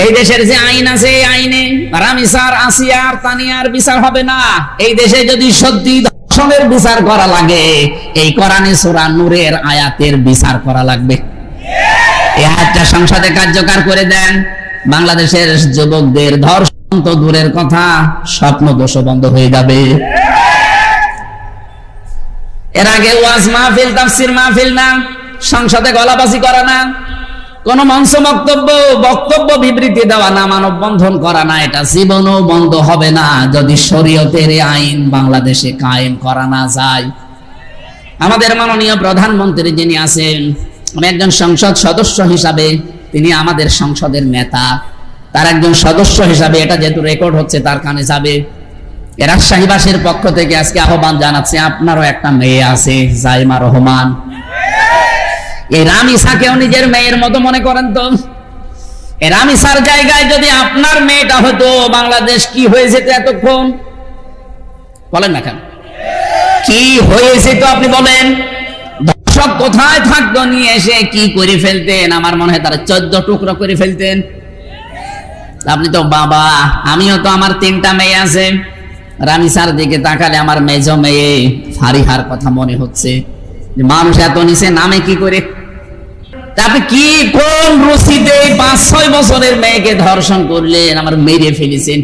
এই দেশের যে আইন আছে এই আইনে রামিসার, আসিয়ার, তানিয়ার বিচার হবে না। এই দেশে যদি সত্যি ধর্ষণের বিচার করা লাগে, এই কোরআনে সূরা নূরের আয়াতের বিচার করা লাগবে। এই আয়াতটা সংসদে কার্যকর করে দেন, বাংলাদেশের যুবকদের ধর্ষণ তো দূরের কথা, স্বপ্ন দোষ বন্ধ হয়ে যাবে। এর আগে ওয়াজ মাহফিল, তাফসীর মাহফিল না, সংসদে গলাবাজি করা না, কোন মঞ্চ বক্তব্য বিবৃতি দেওয়া না, মানববন্ধন করা না, এটা জীবনও বন্ধ হবে না যদি শরীয়তের আইন বাংলাদেশে কায়েম করা না যায়। আমাদের মাননীয় প্রধানমন্ত্রী যিনি আছেন, আমি একজন সংসদ সদস্য হিসাবে, তিনি আমাদের সংসদের নেতা, তার একজন সদস্য হিসাবে এটা যেহেতু রেকর্ড হচ্ছে তার কানে যাবে। রাজশাহীবাসীর পক্ষ থেকে আজকে আহ্বান জানাচ্ছি, আপনারও একটা মেয়ে আছে জাইমা রহমান, এই রামিসাকেও নিজের মেয়ের মতো মনে করেন তো। এই রামিসার জায়গায় যদি আপনার মেয়েটা হতো, বাংলাদেশ কি হয়ে যেত এতক্ষণ? বলেন না কেন, কি হয়েছে তো আপনি বলেন। দর্শক কোথায় থাকতো, নিয়ে এসে কি করে ফেলতেন? আমার মনে হয় তারা 14 টুকরো করে ফেলতেন। আপনি তো বাবা, আমিও তো, আমার 3টা মেয়ে আছে। রামিসার দিকে তাকালে আমার মেজ মেয়ে ফারিহার কথা মনে হচ্ছে, মানুষ এত নিচে নামে কি করে? আপনি কি কোন রুচিতে 5-6 বছরের মেয়েকে ধর্ষণ করলেন, আমার মেরে ফেলেছেন?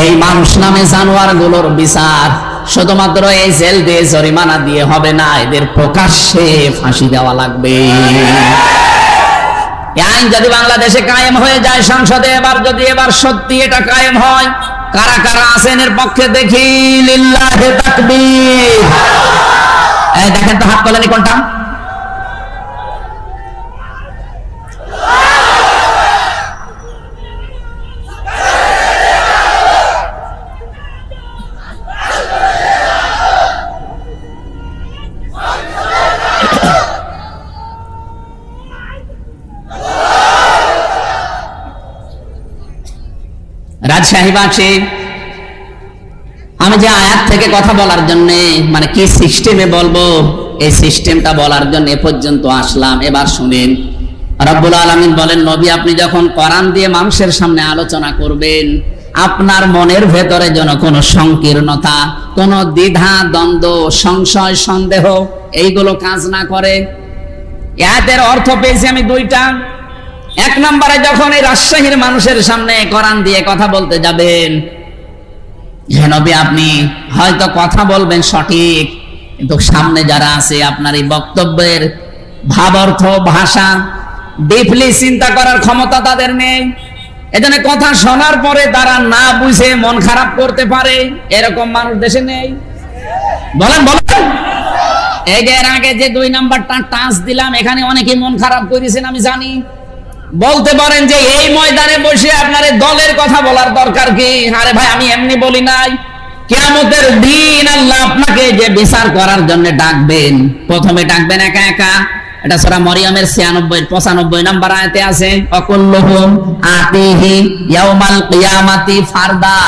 এই মানুষ নামে জানোয়ার গুলোর বিচার শুধুমাত্র এই জেল দিয়ে, জরিমানা দিয়ে হবে না, এদের প্রকাশ্যে ফাঁসি দেওয়া লাগবে। আইন যদি বাংলাদেশে কায়েম হয়ে যায় সংসদে, এবার সত্যি এটা কায়েম হয়, কারা কারা আছেন এর পক্ষে দেখি? লিল্লাহি তাকবীর। এই দেখেন তো হাত তোলেনি কোনটা? রাজশাহীবাসী, আমি যে আয়াত থেকে কথা বলার জন্য, মানে কি সিস্টেমে বলবো, এই সিস্টেমটা বলার জন্য এ পর্যন্ত আসলাম। এবার শুনেন, রব্বুল আলামিন বলেন, নবী আপনি যখন কোরআন দিয়ে মানুষের সামনে আলোচনা করবেন, আপনার মনের ভেতরে যেন কোনো সংকীর্ণতা, কোনো দ্বিধা, দ্বন্দ্ব, সংশয়, সন্দেহ এইগুলো কাজ না করে। আয়াতের অর্থ পেয়েছি আমি 2টা। 1 নম্বরে যখন এই রাজশাহীর মানুষের সামনে কোরআন দিয়ে কথা বলতে যাবেন, হে নবী আপনি হয়তো কথা বলবেন সঠিক, কিন্তু সামনে যারা আছে আপনার এই বক্তব্যের ভাব, অর্থ, ভাষা ডিপলি চিন্তা করার ক্ষমতা তাদের নেই। এজন্য কথা শোনার পরে তারা না বুঝে মন খারাপ করতে পারে, এরকম মানুষ দেশে নেই। বলেন বলেন। এই যে এর আগে যে 2 নাম্বারটা টাচ দিলাম, এখানে অনেকে মন খারাপ করেছেন আমি জানি। বলতে পারেন যে এই ময়দানে বসে আপনার দলের কথা বলার দরকার কি? আরে ভাই, আমি এমনি বলি নাই। কিয়ামতের দিন আল্লাহ আপনাকে যে বিচার করার জন্য ডাকবেন, প্রথমে ডাকবেন একা একা। এটা সূরা মরিয়মের 96-95 নাম্বার আয়াতে আছে, অকুল্লুহুম আতিহি ইয়াউমাল কিয়ামাতি ফারদা।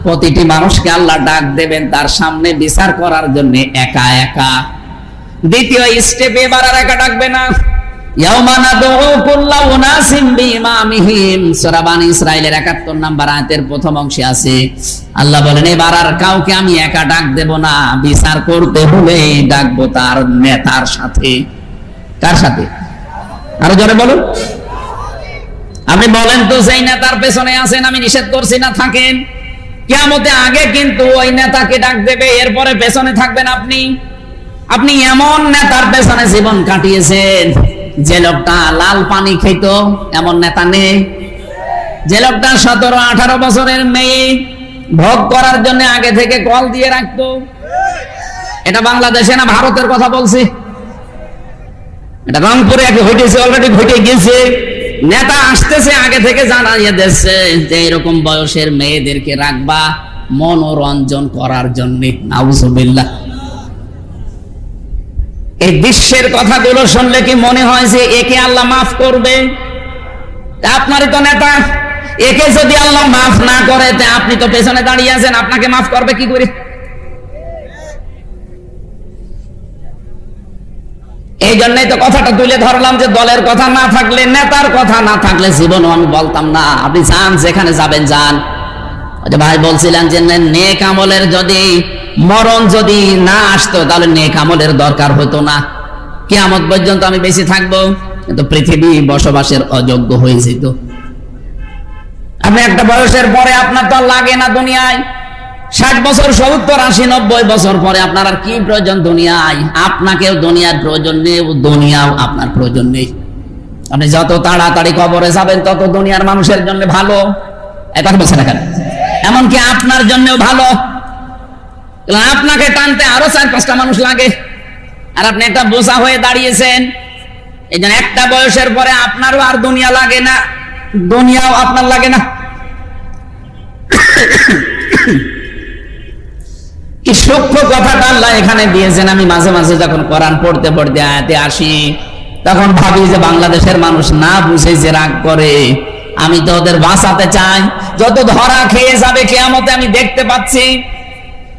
প্রতিটি মানুষকে আল্লাহ ডাক দেবেন তার সামনে বিচার করার জন্য একা একা। দ্বিতীয় স্টেপে এবার আর একা ডাকবে না। ইয়াউমা নাদউ কুল্লা উনাসিম বিইমামিহিম, সূরা বানী ইসরাঈলের 71 নাম্বার আয়াতের প্রথম অংশে আছে, আল্লাহ বলেন এবার আর কাউকে আমি একা ডাক দেব না, বিচার করতে হলে ডাকবো তার নেতার সাথে। কার সাথে? আরো জোরে বলুন। আপনি বলেন তো, সেই নেতার পেছনে আছেন, আমি নিষেধ করছি না, থাকেন। কিয়ামতে আগে কিন্তু ওই নেতাকে ডাক দেবে, এরপরে পেছনে থাকবেন আপনি। আপনি এমন নেতার পেছনে জীবন কাটিয়েছেন, যে লোকটা লাল পানি খেত, এমন নেতা নেই। যে লোকটা 17-18 বছরের মেয়ে ভোগ করার জন্য আগে থেকে কল দিয়ে রাখতো। এটা বাংলাদেশে না ভারতের কথা বলছি, এটা রংপুরে ঘটেছে, অলরেডি ঘটে গেছে। নেতা আসতেছে আগে থেকে জানাইয়ে দিচ্ছে যে এরকম বয়সের মেয়েদেরকে রাখবা মনোরঞ্জন করার জন্য। নাউজুবিল্লাহ। এই বিশ্বের কথাগুলো শুনলে কি মনে হয় যে একে আল্লাহ মাফ করবে? আপনারই তো নেতা, একে যদি আল্লাহ মাফ না করে, আপনি তো পেছনে দাঁড়িয়ে আছেন, আপনাকে মাফ করবে কি করে? এই জন্যই তো কথাটা তুলে ধরলাম যে দলের কথা না থাকলে, নেতার কথা না থাকলে জীবনও আমি বলতাম না। আপনি যান, যেখানে যাবেন যান। ভাই বলছিলেন যে নেক আমলের যদি মরণ যদি না আসতো তাহলে নেক আমলের দরকার হতো না, কিয়ামত পর্যন্ত আমি বেঁচে থাকবো, কিন্তু পৃথিবী বসবাসের অযোগ্য হয়ে যেত। আপনি একটা বয়সের পরে আপনার তো লাগে না দুনিয়ায়, 60 বছর 70 80 90 বছর পরে আপনার আর কি প্রয়োজন দুনিয়ায়? আপনাকেও দুনিয়ার প্রয়োজন নেই, দুনিয়াও আপনার প্রয়োজন নেই। আপনি যত তাড়াতাড়ি কবরে যাবেন তত দুনিয়ার মানুষের জন্য ভালো। এটা বলছে না কেন? এমনকি আপনার জন্যও ভালো। আপনাকে টানতে আরো 4-5টা মানুষ লাগে, আর আপনি একটা বোঝা হয়ে দাঁড়িয়েছেন। এই জন্য একটা বয়সের পরে আপনারও আর দুনিয়া লাগে না, দুনিয়াও আপনার লাগে না। কি সূক্ষ্ম কথাটা আল্লাহ এখানে দিয়েছেন। আমি মাঝে মাঝে যখন কোরআন পড়তে পড়তে আয়াতে আসি, তখন ভাবি যে বাংলাদেশের মানুষ না বুঝে যে রাগ করে, আমি তো ওদের বাঁচাতে চাই। যত ধরা খেয়ে যাবে কিয়ামতে আমি দেখতে পাচ্ছি।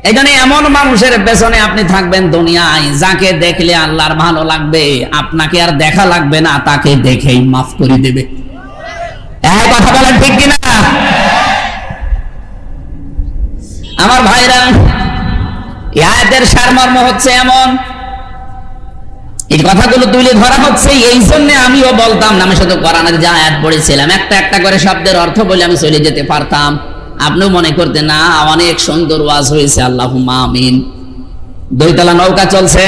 এই জন্য এমন মানুষের পেছনে আপনি থাকবেন দুনিয়ায়, যাকে দেখলে আল্লাহর ভালো লাগবে, আপনাকে আর দেখা লাগবে না, তাকে দেখেই মাফ করে দেবে। কথা বলেন ঠিক কিনা? আমার ভাইরা, আয়াতের সারমর্ম হচ্ছে এমন, এই কথাগুলো তুলে ধরা হচ্ছে এই জন্য আমিও বলতাম না। আমি শুধু কোরআনের যে আয়াত পড়েছিলাম, একটা একটা করে শব্দের অর্থ বলে আমি চলে যেতে পারতাম। আপনিও মনে করতেন না অনেক সুন্দর ওয়াজ হয়েছে, আল্লাহুম্মা আমিন। 2 তলা নৌকা চলছে,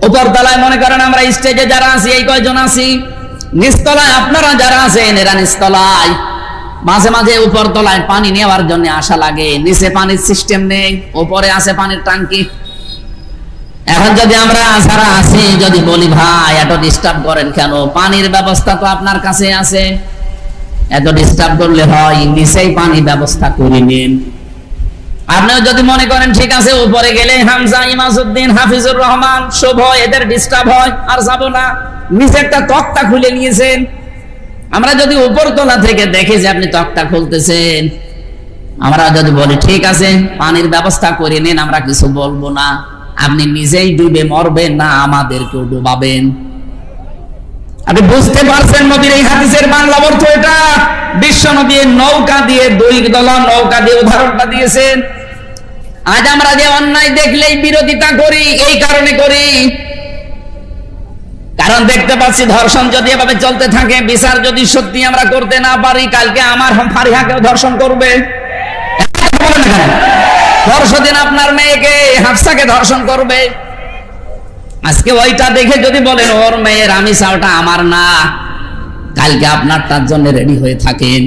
উপর তলায় মনে করেন আমরা স্টেজে যারা আছি এই কয়জন আছি, নিচতলায় আপনারা যারা আছেন এরা নিচতলায়। মাঝে মাঝে উপর তলায় পানি নেওয়ার জন্য আশা লাগে, নিচে পানির সিস্টেম নেই, উপরে আছে পানির ট্যাঙ্কি। এখন যদি আমরা যারা আছি যদি বলি ভাই এত ডিস্টার্ব করেন কেন, পানির ব্যবস্থা তো আপনার কাছে আছে, এত ডিস্টার্ব করলে হয়, নিচেই পানি ব্যবস্থা করে নিন। আপনিও যদি মনে করেন ঠিক আছে উপরে গেলে হামজা, ইমাজউদ্দিন, হাফিজুর রহমান, শুভ এদের ডিস্টার্ব হয়, আর যাব না, নিচে একটা তক্তা খুলে নিয়েছেন। আমরা যদি উপর তলা থেকে দেখি যে আপনি তক্তা খুলতেছেন, আমরা যদি বলি ঠিক আছে পানির ব্যবস্থা করে নিন, আমরা কিছু বলবো না, আপনি নিজেই ডুবে মরবেন না আমাদেরকেও ডুবাবেন। আপনি বুঝতে পারছেন নবীর এই হাদিসের বাংলা অর্থ এটা? বিশ্ব নবী নৌকা দিয়ে, 2 তলা নৌকা দিয়ে উদাহরণটা দিয়েছেন। আজ আমরা যে অন্যায় দেখলেই বিরোধিতা করি, এই কারণে করি, কারণ দেখতে পাচ্ছি ধর্ষণ যদি এভাবে চলতে থাকে, বিচার যদি সত্যি আমরা করতে না পারি, কালকে আমার ফারিহাকেও ধর্ষণ করবে। পরশুদিন আপনার মেয়েকে, হাফসাকে ধর্ষণ করবে। আজকে ওইটা দেখে যদি বলেন ওর মেয়ের আমি চাওটা আমার না, কালকে আপনারটার জন্য রেডি হয়ে থাকেন।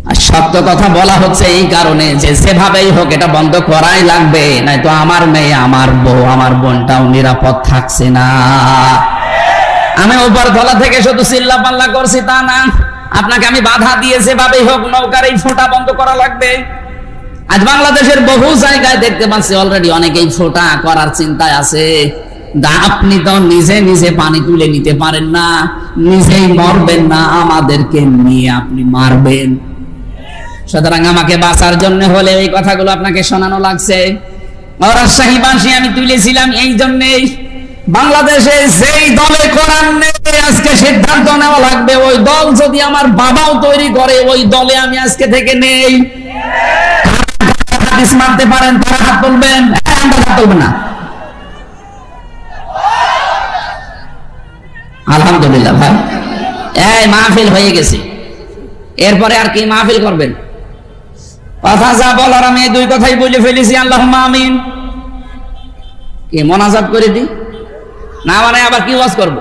আর সত্য কথা বলা হচ্ছে এই কারণে যে যেভাবেই হোক এটা বন্ধ করাই লাগবে, নয়তো আমার মেয়ে, আমার বউ, আমার বোনটাও নিরাপদ থাকছে না। আমি উপর তলা থেকে শুধু চিল্লা পাল্লা করছি তা না, আপনাকে আমি বাধা দিয়ে যেভাবেই হোক নৌকার এই ফোঁটা বন্ধ করা লাগবে। আজ বাংলাদেশের বহু জায়গায় দেখতে পাচ্ছি অলরেডি অনেকেই ফোঁটা করার চিন্তায় আছে। আপনি তো নিজে নিজে পানি তুলে নিতে পারেন না, নিজেই মরবেন না, আমাদেরকে নিয়ে আপনি মারবেন। সুতরাং আমাকে বাঁচার জন্য হলে এই কথাগুলো আপনাকে শোনানো লাগছে। রাজশাহীবাসী আমি তুলেছিলাম এই জন্যেই, বাংলাদেশে যেই দলে কোরআন নেই আজকে সিদ্ধান্ত নেওয়া লাগবে, ওই দল যদি আমার বাবাও তৈরি করে ওই দলে আমি আজকে থেকে নেই। হাদিস মানতে পারেন তারা হাত তুলবেন, আমরা হাত তুলব না। আলহামদুলিল্লাহ ভাই, এই মাহফিল হয়ে গেছে, এরপরে আর কি মাহফিল করবেন? কথা যা বলার আমি 2 কথাই বলে ফেলেছি, আল্লাহুম্মা আমিন। কি মোনাজাত করে দি না, মানে আবার কি ওয়াজ করব?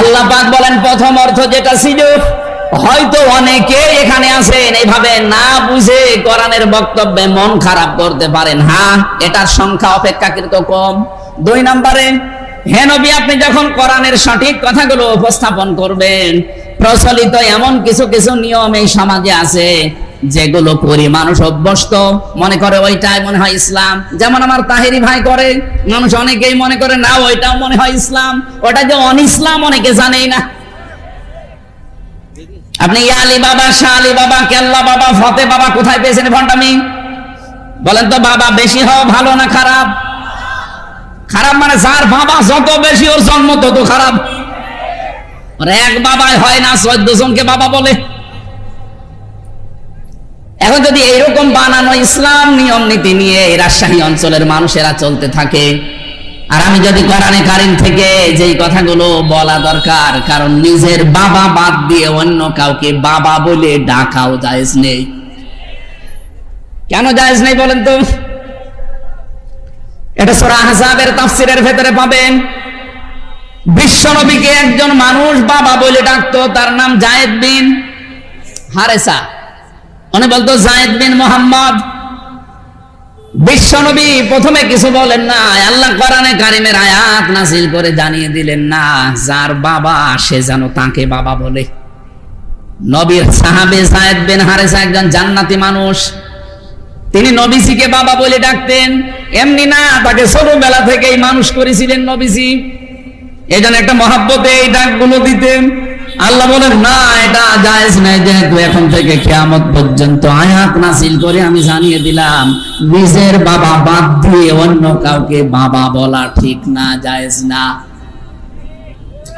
আল্লাহ পাক বলেন প্রথম অর্থ যেটা ছিল, হয়তো অনেকে এখানে আছেন এইভাবে না বুঝে কোরআনের বক্তব্যে মন খারাপ করতে পারেন, হ্যাঁ এটার সংখ্যা অপেক্ষাকৃত কম। 2 নম্বরে, হে নবী আপনি যখন কোরআনের সঠিক কথাগুলো উপস্থাপন করবেন, প্রচলিত এমন কিছু কিছু নিয়ম এই সমাজে আছে যেগুলো করি মানুষ অভ্যস্ত, মনে করে ওইটাই মনে হয় ইসলাম। যেমন আমার তাহেরি ভাই করে, মানুষ অনেকেই মনে করে না ওইটাও মনে হয় ইসলাম, ওটা যে অন ইসলাম অনেকে জানেই না। আপনি আলী বাবা, শাহ আলী বাবা, কেল্লা বাবা, ফতে বাবা কোথায় পেয়েছেন ভণ্ডামি? বলেন তো, বাবা বেশি হওয়া ভালো না খারাপ? খারাপ মানে যার বাবা যত বেশি ওর জন্ম তত খারাপ। ওর এক বাবাই হয় না, 14 জনকে বাবা বলে। এখন যদি এইরকম বানানো ইসলাম নিয়ম নীতি নিয়ে এই রাজশাহী অঞ্চলের মানুষেরা চলতে থাকে, আর আমি যদি কোরআনে কারীম থেকে যেই কথাগুলো বলা দরকার, কারণ নিজের বাবা বাদ দিয়ে অন্য কাউকে বাবা বলে ডাকাও জায়েজ নেই। কেন জায়েজ নেই বলেন তো? এটা সূরা আহজাবের তাফসীরের ভেতরে পাবেন। বিশ্বনবীকে একজন মানুষ বাবা বলে ডাকতো, তার নাম যায়েদ বিন হারেসা। উনি বলতো যায়েদ বিন মোহাম্মদ। বিশ্বনবী প্রথমে কিছু বলেন না, আল্লাহ কোরআনে কারীমের আয়াত নাযিল করে জানিয়ে দিলেন না, যার বাবা সে যেন তাকে বাবা বলে। নবীর সাহাবী যায়েদ বিন হারেসা একজন জান্নাতি মানুষ, তিনি নবীজিকে বাবা বলে ডাকতেন। এমনি না, তাকে ছোটবেলা থেকেই মানুষ করেছিলেন নবীজি, এজন্য একটা মহব্বতে এই ডাকগুলো দিতেন। আল্লাহ বলেন না, এটা জায়েজ নাই, যেহেতু এখন থেকে কিয়ামত পর্যন্ত আয়াত নাযিল করে আমি জানিয়ে দিলাম, নিজের বাবা বাদ দিয়ে অন্য কাউকে বাবা বলা ঠিক না, জায়েজ না।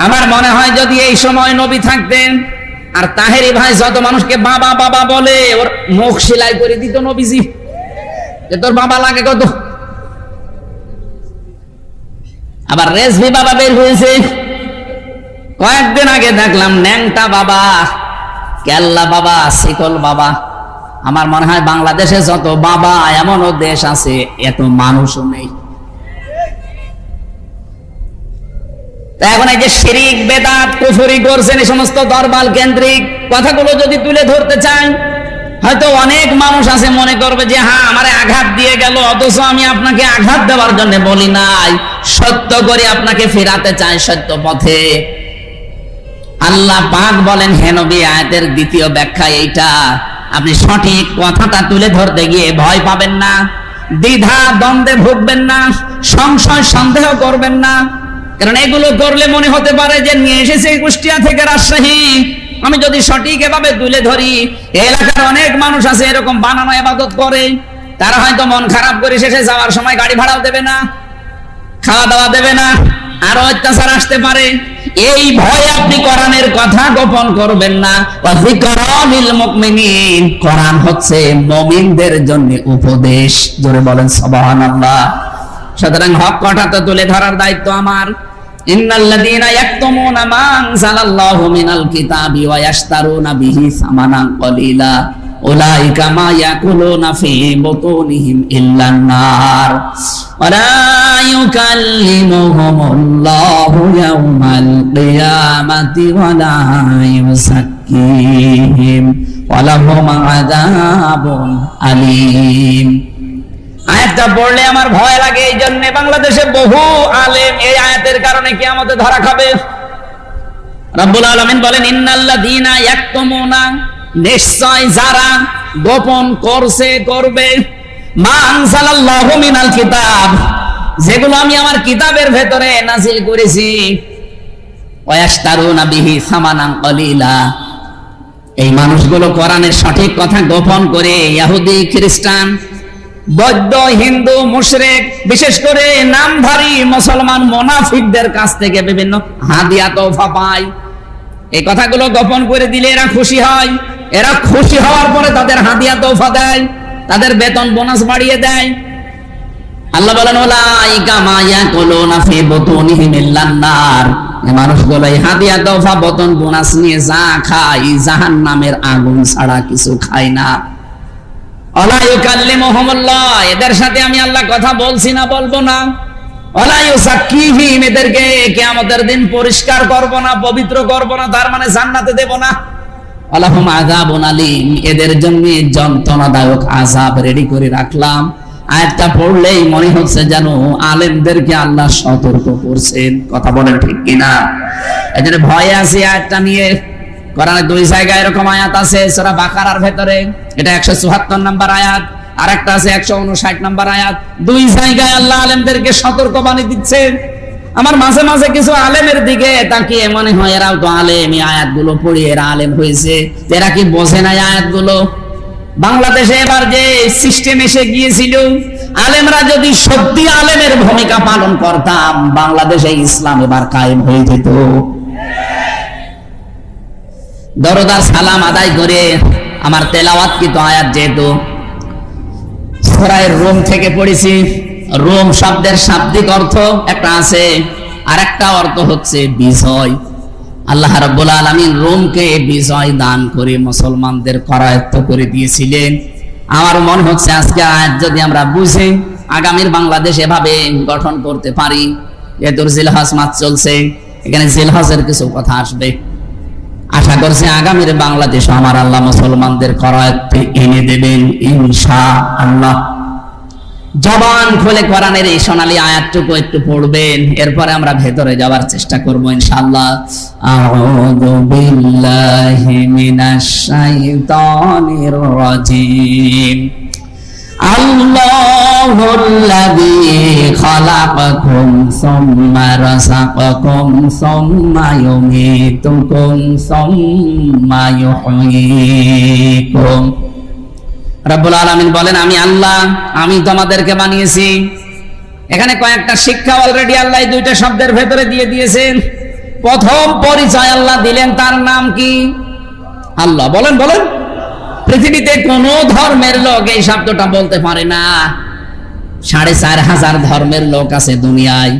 আমার মনে হয় যদি এই সময় নবী থাকতেন, আর তাহেরি ভাই যত মানুষকে বাবা বাবা বলে, ওর মুখ সেলাই করে দিত নবীজি, যে তোর বাবা লাগে কত। আবার রেজভি বাবা বের হয়েছে, কয়েকদিন আগে দেখলাম ন্যাংটা বাবা, কেল্লা বাবা, শিকল বাবা। আমার মনে হয় বাংলাদেশে যত বাবা এমনও দেশ আছে এত মানুষও নেই। এখন এই যে শিরিক বেদাত কুফরি করছেন, এই সমস্ত দরবার কেন্দ্রিক কথাগুলো যদি তুলে ধরতে চান, হয়তো অনেক মানুষ আছে মনে করবে যে হ্যাঁ আমারে আঘাত দিয়ে গেল, অথচ আমি আপনাকে আঘাত দেওয়ার জন্য বলি নাই, সত্য করে আপনাকে ফেরাতে চাই সত্য পথে। আল্লাহ পাক বলেন, হে নবী, আয়াতের দ্বিতীয় ব্যাখ্যা এইটা, আপনি সঠিক কথাটা তুলে ধরতে গিয়ে ভয় পাবেন না, দ্বিধা দ্বন্দ্বে ভুগবেন না, সংশয় সন্দেহ করবেন না। কারণ এগুলো করলে মনে হতে পারে যে নিয়ে এসেছে কুষ্টিয়া থেকে রাজশাহী, আমি যদি সঠিক এভাবে তুলে ধরি, এলাকার অনেক মানুষ আছে এরকম বানানো ইবাদত করে, তারা হয়তো মন খারাপ করে শেষে যাওয়ার সময় গাড়ি ভাড়াও দেবে না, খাওয়া দাওয়া দেবে না, আরো অত্যাচার আসতে পারে। এই ভয়ে আপনি কোরআনের কথা গোপন করবেন না। কোরআন হচ্ছে মুমিনদের জন্য উপদেশ, জোরে বলেন সুবহানাল্লাহ। সুতরাং হক কথা তো তুলে ধরার দায়িত্ব আমার। ইন্নাল্লাযীনা ইয়াকতুমুনা মা আনজালাল্লাহু মিনাল কিতাবি ওয়া ইয়াশতারুনা বিহি সামানান কলিলা উলাইকা মা ইয়াকুলুনা ফি বুতুনিহিম ইল্লান নার ওয়া লা ইউকাল্লিমুহুমুল্লাহু ইয়াওমাল কিয়ামাতি ওয়া লা ইউযাক্কিহিম ওয়া লাহুম আযাবুন আলীম। আয়াতটা পড়লে আমার ভয় লাগে, এই জন্য বাংলাদেশে বহু আলেম এই আয়াতের কারণে কিয়ামতে ধরা খাবে। রব্বুল আলামিন বলেন, ইন্নাল্লাযীনা ইয়াকতুমুনা, নিশ্চয় যারা গোপন করছে করবে, মা আনজালাল্লাহু মিনাল কিতাব, যেগুলো আমি আমার কিতাবের ভেতরে নাযিল করেছি, ওয়া ইয়াশতারুনা বিহি সামানান কলিলা, এই মানুষগুলো কোরআনের সঠিক কথা গোপন করে ইহুদি খ্রিস্টান বৌদ্ধ হিন্দু মুশরিক বিশেষ করে নামধারী মুসলমান মুনাফিকদের কাছ থেকে বিভিন্ন হাদিয়া তোফা পায়। এই কথাগুলো গোপন করে দিলে এরা খুশি হয়, এরা খুশি হওয়ার পরে তাদের হাদিয়া তোফা দেয়, তাদের বেতন বোনাস বাড়িয়ে দেয়। আল্লাহ বলেন, উলাইকা মা ইয়াকুলুনা ফি বুতুনিহিম ইল্লান নার, এই মানুষগুলো এই হাদিয়া তোফা বেতন বোনাস নিয়ে যা খায় জাহান্নামের আগুন ছাড়া কিছু খায় না। ওয়ালা ইউকাল্লিমুহুমুল্লাহ, এদের সাথে আমি আল্লাহ কথা বলছি না, বলবো না। ওয়ালা ইউযাক্কিহিম, এদেরকে কিয়ামতের দিন পরিষ্কার করব না, পবিত্র করব না, তার মানে জান্নাতে দেব না। ওয়া লাহুম আযাবুন আলীম, এদের জন্য যন্ত্রণাদায়ক আযাব রেডি করে রাখলাম। আয়াতটা পড়লেই মনে হচ্ছে যেন আলেমদেরকে আল্লাহ সতর্ক করছেন। কথা বলেন ঠিক কিনা? এজন্য ভয় আছে আয়াতটা নিয়ে। কোরআনে দুই জায়গায় এরকম আয়াত আছে, সূরা বাকারার ভেতরে, এটা 174 নম্বর আয়াত, আর একটা আছে 159 নম্বর আয়াত। দুই জায়গায় আল্লাহ আলেমদেরকে সতর্কবাণী দিচ্ছেন। আমার মাঝে মাঝে কিছু আলেমের দিকে তাকিয়ে মনে হয় এরাও তো আলেম, এই আয়াতগুলো পড়ে এরা আলেম হয়েছে, এরা কি বোঝে না আয়াতগুলো? বাংলাদেশে এবার যে সিস্টেম এসে গিয়েছিল, আলেমরা যদি সত্যি আলেমের ভূমিকা পালন করতাম, বাংলাদেশে ইসলাম এবার কায়েম হয়ে যেত। দরদার সালাম আদায় করে আমার তেলাওয়াতকৃত আয়াত যেহেতু সূরা রুম থেকে পড়েছি, রোম শব্দের শাব্দিক অর্থ একটা আছে, আর একটা অর্থ হচ্ছে বিজয়। আল্লাহ রাব্বুল আলামিন রোমকে বিজয় দান করে মুসলমানদের করায়ত্ত করে দিয়েছিলেন। আমার মনে হচ্ছে আজকে আয়াত যদি আমরা বুঝি, আগামীর বাংলাদেশ এভাবে গঠন করতে পারি। যেহেতু জিলহজ মাস চলছে, এখানে জিলহজের কিছু কথা আসবে। আশা করছি আগামীর বাংলাদেশ আমার আল্লাহ মুসলমানদের করায়ত্তে এনে দেবেন ইনশাআল্লাহ। জবান খুলে কোরআনের এই সোনালী আয়াতটুকু একটু পড়বেন, এরপরে আমরা ভেতরে যাওয়ার চেষ্টা করব ইনশাআল্লাহ। আউযু বিল্লাহি মিনাশ শাইতানির রাজিম। আল্লাহুল্লাযী খালাকাকুম সুম্মা রাযাকাকুম সুম্মা ইউমীতুকুম সুম্মা ইউহয়ীকুম। রব্বুল আলামিন বলেন, আমি আল্লাহ, আমি তোমাদেরকে বানিয়েছি। এখানে কয়েকটা শিক্ষা অলরেডি আল্লাহ দুইটা শব্দের ভেতরে দিয়ে দিয়েছেন। প্রথম পরিচয় আল্লাহ দিলেন, তার নাম কি? আল্লাহ। বলেন বলেন। পৃথিবীতে কোন ধর্মের লোক এই শব্দটা বলতে পারে না। ৪,৫০০ ধর্মের লোক আছে দুনিয়ায়,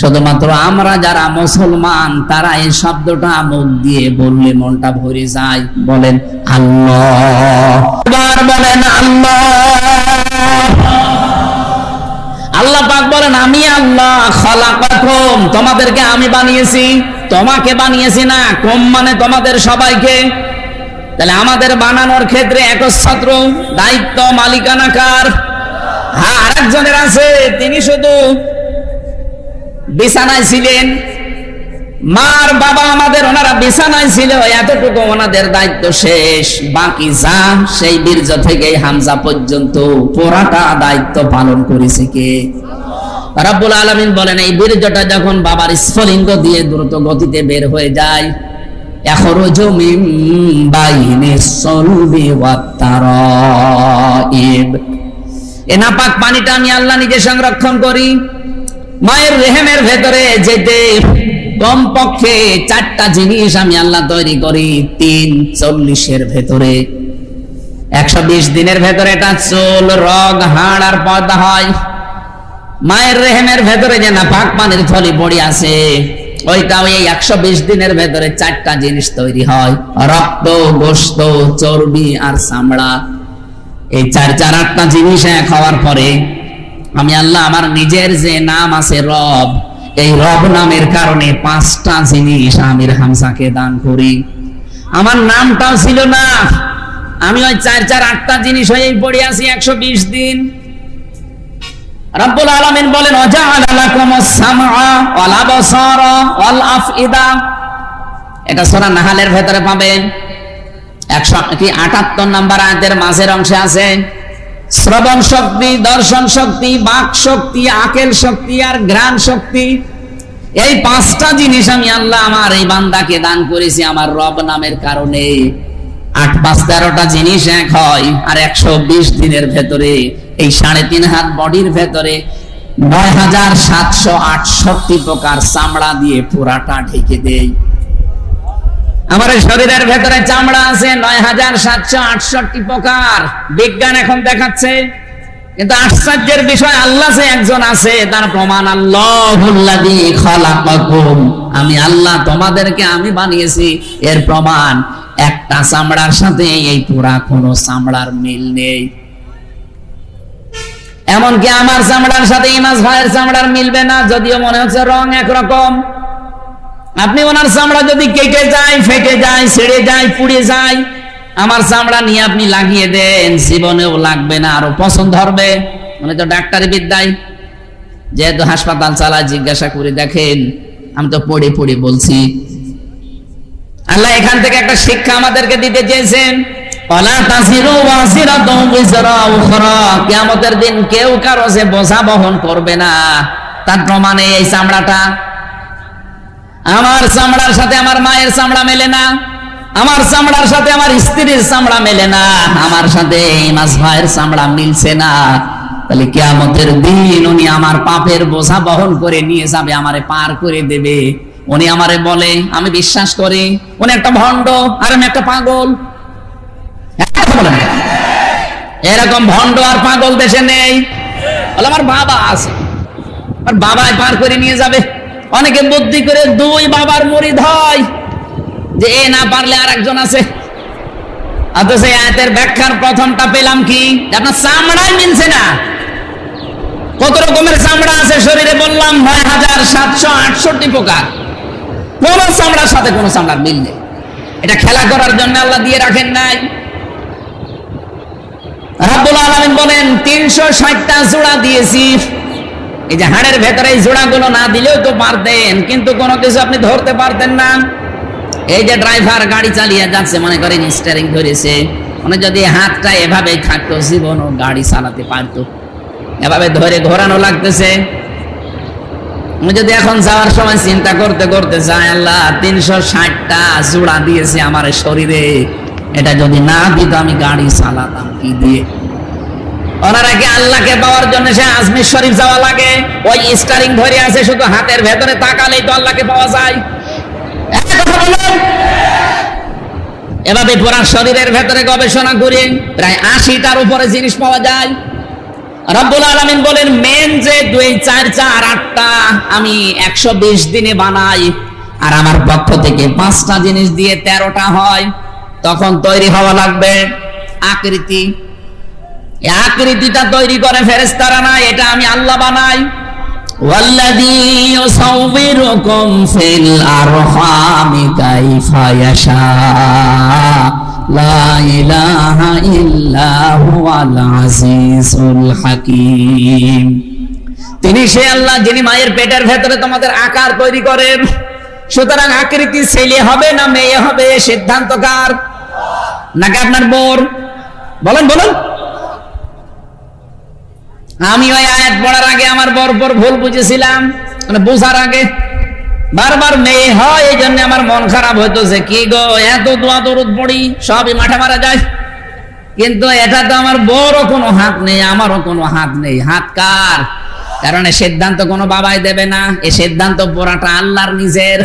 শুধুমাত্র আমরা যারা মুসলমান তারা এই শব্দটা মুখ দিয়ে বললে মনটা ভরে যায়। বলেন আল্লাহ, বলেন আল্লাহ। আল্লাহ পাক বলেন, আমি আল্লাহ খালাকাকুম, তোমাদেরকে আমি বানিয়েছি। তোমাকে বানিয়েছি না, কুম মানে তোমাদের সবাইকে। তাহলে আমাদের বানানোর ক্ষেত্রে একচ্ছত্র দায়িত্ব মালিকানা কার? হ্যাঁ, আরেকজনের আছে, তিনি শুধু বিছানায় ছিলেন। মার বাবা আমাদের, ওনারা বিছানায় ছিল, এতটুকু ওনাদের দায়িত্ব শেষ। বাকি যা সেই বীর্য থেকে হামজা পর্যন্ত পুরাটা দায়িত্ব পালন করেছে কে? রব্বুল আলামিন বলেন, এই বীর্যটা যখন বাবার স্ফলিঙ্গ দিয়ে দ্রুত গতিতে বের হয়ে যায়, ইয়াখরুজু মিন বাইনিস সুলবি ওয়াত তারাইব, এ নাপাক পানিটা আমি আল্লাহ নিজে সংরক্ষণ করি। মায়ের রেহেমের ভেতরে যেতে কমপক্ষে 4টা জিনিস আমি আল্লাহ তৈরি করি। 340-এর ভেতরে, 120 দিনের ভেতরে এটা চুল, রগ, হাড় আর পর্দা হয়। মায়ের রেহেমের ভেতরে যে নাপাক পানির থলি পড়ে আছে, ওইটাও এই 120 দিনের ভেতরে 4টা জিনিস তৈরি হয়, রক্ত, গোশত, চর্বি আর চামড়া। এই 8টা জিনিস এক হওয়ার পরে আমি আল্লাহ আমার নিজের যে নাম আছে রব, এই রব নামের কারণে 5টা জিনিস আমির হামজাকে দান করি। আমার নামটাও ছিল না, আমি ওই 8টা জিনিস হয়েই পড়ে আছি 120 দিন। রব্বুল আলামিন বলেন, ওয়াজআলা লাকুমুস সামআ ওয়াল আবসারা ওয়াল আফইদা। এটা সূরা নাহলের ভেতরে পাবেন, 178 নম্বর আয়াতের মাঝের অংশে আছে। শ্রবণ শক্তি, দর্শন শক্তি, বাক শক্তি, আকেল শক্তি আর ঘ্রাণ শক্তি, এই 5টা জিনিস আমি আল্লাহ আমার এই বান্দাকে দান করেছি আমার রব নামের কারণে। 8 5 13টা জিনিস এক হয়, আর 120 দিনের ভেতরে এই 3.5 হাত বডির ভেতরে ৯,৭৬৮ প্রকার চামড়া দিয়ে পুরাটা ঢেকে দেই। আমার শরীরের ভেতরে চামড়া আছে ৯,৭৬৮ প্রকার, বিজ্ঞান এখন দেখাচ্ছে। কিন্তু আশ্চর্যের বিষয়, আল্লাহ যে একজন আছে তার প্রমাণ আল্লাহুল্লাযী খালাকাকুম, আমি আল্লাহ তোমাদেরকে আমি বানিয়েছি, এর প্রমাণ একটা চামড়ার সাথে এই পুরা কোনো চামড়ার মিল নেই। এমনকি আমার চামড়ার সাথে ইমাজ ভাইয়ের চামড়ার মিলবে না, যদিও মনে হচ্ছে রং একরকম। আপনি ওনার চামড়া যদি কেটে যায়, ফেটে যায়, ছিঁড়ে যায়, পুড়ে যায়, আমার চামড়া নিয়ে আপনি লাগিয়ে দেন, জীবনেও লাগবে না, আরো পছন্দ ধরবে। মানে তো ডাক্তারি বিদ্যায় যেহেতু হাসপাতাল চালায়, জিজ্ঞাসা করে দেখেন, আমি তো পড়ে পড়ে বলছি। আল্লাহ এখান থেকে একটা শিক্ষা আমাদেরকে দিতে চেয়েছেন, ওয়ালা তাসিরু ওয়াসিরাতুন বিজরা উখরা, কিয়ামতের দিন কেউ কারো যে বোঝা বহন করবে না। তার প্রমাণে এই চামড়াটা আমার চামড়ার সাথে আমার মায়ের চামড়া মেলে না, আমার চামড়ার সাথে আমার স্ত্রীর চামড়া মেলে না, আমার সাথে ইমাস ভাইয়ের চামড়া মিলছে না, তাহলে কিয়ামতের দিন উনি আমার পাপের বোঝা বহন করে নিয়ে যাবে, আমারে পার করে দেবে। উনি আমারে বলে, আমি বিশ্বাস করি উনি একটা ভণ্ড আর আমি একটা পাগল। এরকম ভণ্ড আর পাগল দেশে নেই। বলে আমার বাবা আছে, আমার বাবাই পার করে নিয়ে যাবে। অনেকে বুদ্ধি করে দুই বাবার মুরিদ হয়, যে এ না পারলে আর একজন আছে। অথচ এই আয়াতের ব্যাখ্যার প্রথমটা পেলাম কি, আপনার চামড়াই মিলছে না। কত রকমের চামড়া আছে শরীরে বললাম, ৯,৭৬৮ প্রকার। কোন চামড়ার সাথে কোন চামড়ার মিল নেই। এটা খেলা করার জন্য আল্লাহ দিয়ে রাখেন নাই। রাব্বুল আলামিন বলেন ৩৬০টা জোড়া দিয়েছি। এই যে হাড়ের ভেতরে এই জোড়াগুলো না দিলেও তো পারতেন, কিন্তু কোনো কিছু আপনি ধরতে পারতেন না। এই যে ড্রাইভার গাড়ি চালিয়ে যাচ্ছে, মনে করেন স্টিয়ারিং ধরেছে, মানে যদি হাতটা এভাবে থাকতো জীবনও গাড়ি চালাতে পারতো। এভাবে ধরে ঘোরানো লাগতেছে। আমি যদি এখন যাওয়ার সময় চিন্তা করতে করতে যাই, আল্লাহ ৩৬০টা জোড়া দিয়েছে আমার শরীরে, এটা যদি না দিত আমি গাড়ি চালাতাম কি দিয়ে? ওনারা কি আল্লাহকে পাওয়ার জন্য সে আজমির শরীফ যাওয়া লাগে? ওই স্টিয়ারিং ধরে আছে, শুধু হাতের ভেতরে তাকালেই তো আল্লাহকে পাওয়া যায়। এভাবে পুরা শরীরের ভেতরে গবেষণা করে প্রায় ৮০টার উপরে জিনিস পাওয়া যায়। রব্বুল আলামিন বলেন, মেন যে ২, ৪, ৪, ৮টা আমি ১২০ দিনে বানাই, আর আমার পক্ষ থেকে ৫টা জিনিস দিয়ে ১৩টা হয়। তখন তৈরি হওয়া লাগবে আকৃতি। এই আকৃতিটা তৈরি করে ফেরেশতারা না, এটা আমি আল্লাহ বানাই। ওয়াল্লাযী ইউসাউবিরুকুম ফিল আরহামি কাইফা ইয়াশা লা ইলাহা ইল্লা হুয়াল আজিজুল হাকীম। তিনি সে আল্লাহ যিনি মায়ের পেটের ভেতরে তোমাদের আকার তৈরি করেন। সুতরাং আকৃতি ছেলে হবে না মেয়ে হবে সিদ্ধান্ত কার? নাকি আপনার বোর? বলেন বলেন। আমি ওই আয়াত পড়ার আগে আমার বর ভুল বুঝেছিলাম, মানে বোঝার আগে বারবার মেয়ে হয়, এই জন্য আমার মন খারাপ হইতো যে কি গো এত দোয়া দরুদ পড়ি সবই মাঠে মারা যায়। কিন্তু এটা তো আমার বড় কোনো হাত নেই, আমারও কোনো হাত নেই। হাত কার? কারণ এই সিদ্ধান্ত কোনো বাবাই দেবে না, এই সিদ্ধান্ত পুরাটা আল্লাহর নিজের।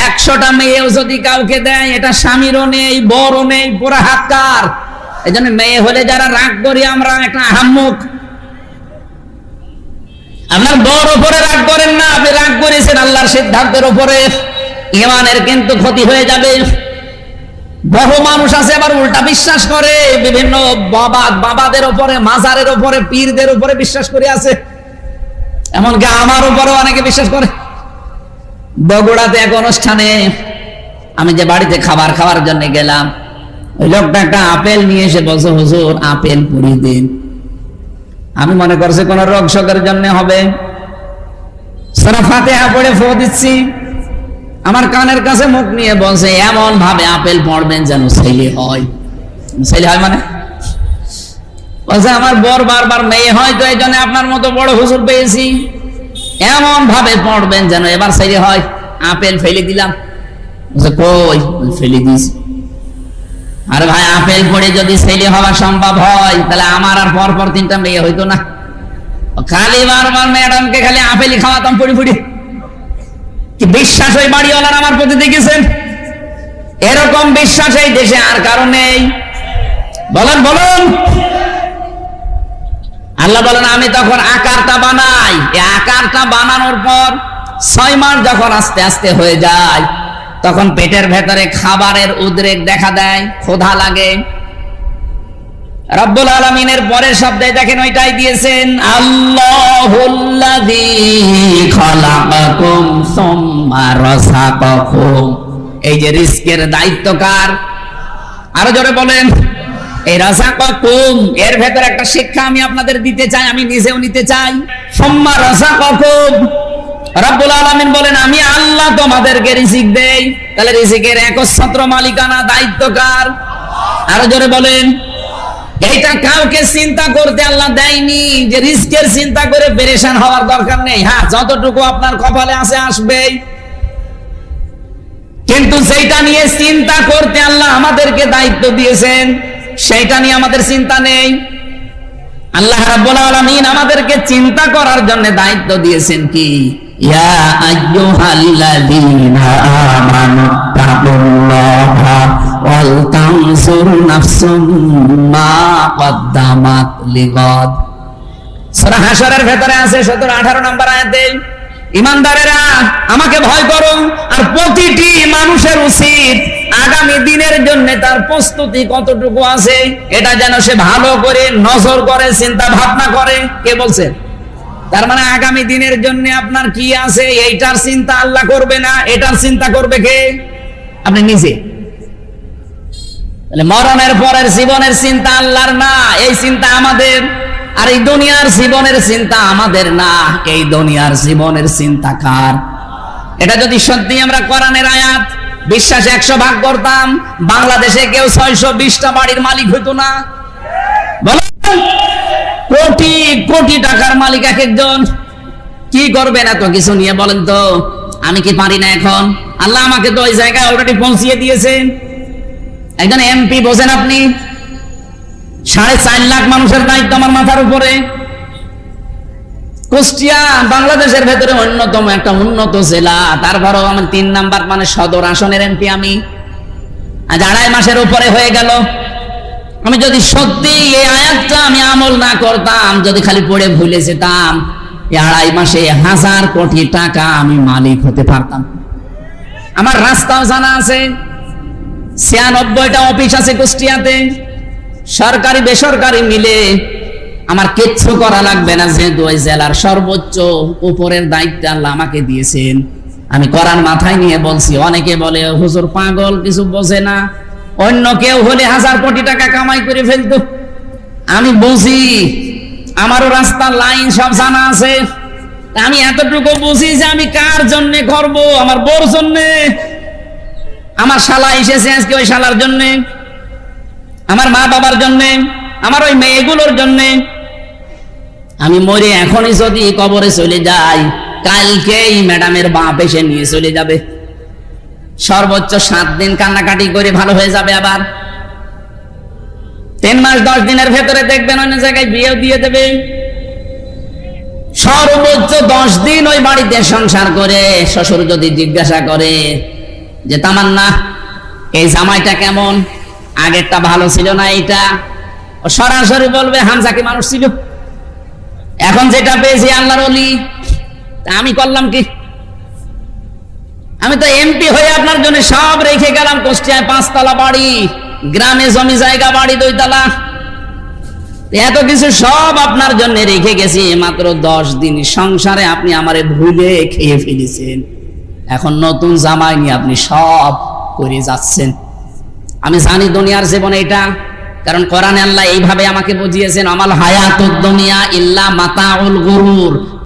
১০০টা মেয়েও যদি কাউকে দেয়, এটা স্বামীরও নেই, বড়ও নেই, পুরা হাত কার? এই জন্য মেয়ে হলে যারা রাগ করি আমরা, একটা আহাম্মক। আপনার বড় উপরে রাগ করেন না, আপনি রাগ করেছেন আল্লাহর সিদ্ধান্তের উপরে, ঈমানের কিন্তু ক্ষতি হয়ে যাবে। বহু মানুষ আছে আবার উল্টা বিশ্বাস করে, বিভিন্ন বাবাদের উপরে, মাজারের উপরে, পীরদের উপরে বিশ্বাস করে আছে। এমনকি আমার উপরেও অনেকে বিশ্বাস করে। বগুড়াতে এক অনুষ্ঠানে আমি যে বাড়িতে খাবার খাওয়ার জন্য গেলাম, ওই লোকটা একটা আপেল নিয়ে এসে বলছে, হুজুর আপেল পুরি দিন। আমি মনে করছি কোন রোগ শোকের জন্য হবে। সূরা ফাতিহা পড়ে ফু দিচ্ছি, আমার কানের কাছে মুখ নিয়ে বলছে, এমন ভাবে আপেল পড়বেন যেন ছেলে হয়। ছেলে হয় মানে? বলছে আমার বর বারবার মেয়ে হয়, তো এই জন্য আপনার মতো বড় হুজুর পেয়েছি, এমন ভাবে পড়বেন যেন এবার ছেলে হয়। আপেল ফেলে দিলাম। বলছে কই? ফেলে দিয়েছি। আরে ভাই, আপেল পড়ে যদি ছেলে হওয়া সম্ভব হয়, তাহলে আমার আর পরপর 3টা মেয়ে হইতো না? খালি বারবার ম্যাডামকে খালি আপেলই খাওয়াতাম পড়ি পড়ি। কি বিশ্বাস ওই বাড়িওয়ালার আমার প্রতি দেখেছেন? এরকম বিশ্বাস এই দেশে আর কারণ নেই। বলেন বলুন। আল্লাহ বলেন, আমি তখন আকারটা বানাই। এই আকারটা বানানোর পর 6 মাস যখন আস্তে আস্তে হয়ে যায়, তখন পেটের ভেতরে খাবারের উদ্রেক দেখা দেয়, ক্ষুধা লাগে। রব্বুল আলামিনের পরের শব্দে দেখেন ওইটাই দিয়েছেন, আল্লাহুল্লাযী খালাকাকুম সুম্মা রাযাকাকুম। এই যে রিজকের দায়িত্ব কার? আরো জোরে বলেন। এই রাযাকাকুম এর ভেতরে একটা শিক্ষা আমি আপনাদের দিতে চাই, আমি নিজেও নিতে চাই। সুম্মা রাযাকাকুম, রব্বুল আলামিন বলেন আমি আল্লাহ তোমাদেরকে রিজিক দেই। তাহলে রিজিকের একচ্ছত্র মালিকানা দায়িত্ব কার? আরো জোরে বলেন। এইটা কাউকে চিন্তা করতে আল্লাহ দেয়নি যে রিজকের চিন্তা করে পেরেশান হওয়ার দরকার নেই। হ্যাঁ, যতটুকু আপনার কপালে আছে আসবেই। কিন্তু সেইটা নিয়ে চিন্তা করতে আল্লাহ আমাদেরকে দায়িত্ব দিয়েছেন, সেইটা নিয়ে আমাদের চিন্তা নেই। আল্লাহ রাব্বুল আলামিন আমাদেরকে চিন্তা করার জন্য দায়িত্ব দিয়েছেন কি, ইয়া আইয়ুহাল্লাযীনা আমানু তাকুল্লাহা ওয়াল তানজুর নাফসুম মা কদ্দামাত লিগাদ। সূরা হাশরের ভেতরে আছে 17-18 নম্বর আয়াতে, ঈমানদারেরা আমাকে ভয় করো, আর প্রতিটি মানুষের উচিত আগামী দিনের জন্য তার প্রস্তুতি কতটুকু আছে এটা যেন সে ভালো করে নজর করে, চিন্তা ভাবনা করে। কে বলছে? তার মানে আগামী দিনের জন্য আপনার কি আছে এইটার চিন্তা আল্লাহ করবে না, এটার চিন্তা করবে কে? আপনি নিজে। তাহলে মরণের পরের জীবনের চিন্তা আল্লাহর না, এই চিন্তা আমাদের। আর এই দুনিয়ার জীবনের চিন্তা আমাদের না, এই দুনিয়ার জীবনের চিন্তা কার? এটা যদি সত্যি আমরা কোরআনের আয়াত বিশ্বাস 100 ভাগ করতাম, বাংলাদেশে কেউ 620টা বাড়ির মালিক হইতো না। বলেন, কোটি কোটি টাকার মালিক এক একজন। কি করবেন এত কিছু নিয়ে বলেন তো? আমি কি পারি না এখন? আল্লাহ আমাকে তো ওই জায়গায় অলরেডি পৌঁছিয়ে দিয়েছেন। একজন এমপি বোঝেন আপনি, 4.5 লাখ মানুষের দায়িত্ব আমার মাথার উপরে। কুষ্টিয়া বাংলাদেশের ভেতরে অন্যতম একটা উন্নত জেলা, তারপরেও আমি 3 নাম্বার মানে সদর আসনের এমপি। আমি আজ 2.5 মাসের উপরে হয়ে গেল। আমি যদি সত্যি এই আয়াতটা আমি আমল না করতাম, যদি খালি পড়ে ভুলে যেতাম, এই 2.5 মাসে 1000 কোটি টাকা আমি মালিক হতে পারতাম। আমার রাস্তাও জানা আছে, 96টা অফিস আছে কুষ্টিয়াতে, সরকারি বেসরকারি মিলে। আমার কিচ্ছু করা লাগবে না, যেহেতু ওই জেলার সর্বোচ্চ উপরের দায়িত্ব আল্লাহ আমাকে দিয়েছেন। আমি কোরআন মাথায় নিয়ে বলছি। অনেকে বলে হুজুর পাগল, কিছু বোঝে না। অন্য কেউ হলে 1000 কোটি টাকা কামাই করে ফেলতো। আমি বুঝি, আমারও রাস্তার লাইন সব জানা আছে। আমি এতটুকু বুঝি যে আমি কার জন্য করব, আমার বোর জন্য। আমার শালা এসেছে আজকে, ওই শালার জন্য, আমার মা বাবার জন্য, আমার ওই মেয়েগুলোর জন্য। আমি মরে এখনই যদি কবরে চলে যাই, কালকেই ম্যাডামের বাপ এসে নিয়ে চলে যাবে। সর্বোচ্চ 7 দিন কান্নাকাটি করে ভালো হয়ে যাবে। আবার 3 মাস 10 দিনের ভেতরে দেখবেন অন্য জায়গায় বিয়ে দিয়ে দেবে। সর্বোচ্চ 10 দিন ওই বাড়িতে সংসার করে শ্বশুর যদি জিজ্ঞাসা করে যে তামান্না এই জামাইটা কেমন, আগেরটা ভালো ছিল না এইটা, ও সরাসরি বলবে হামজা কি মানুষ ছিল, এখন যেটা পেয়েছি আল্লাহর ওলি। আমি করলাম কি? আমি তো এমপি হয়ে আপনার জন্য সব রেখে গেলাম। কুষ্টিয়ায় 5 তলা বাড়ি, গ্রামে জমি জায়গা বাড়ি 2 তলা, এত কিছু সব আপনার জন্য রেখে গেছি। মাত্র 10 দিন সংসারে আপনি আমারে ভুলে খেয়ে ফেলেছেন। এখন নতুন জামাই নিয়ে আপনি সব করে যাচ্ছেন। আমি জানি দুনিয়ার জীবন এটা, কারণ কোরআনে আল্লাহ এইভাবে আমাকে বুঝিয়েছেন, আমাল হায়াতুদ দুনিয়া ইল্লা মাতাউল গুরুর।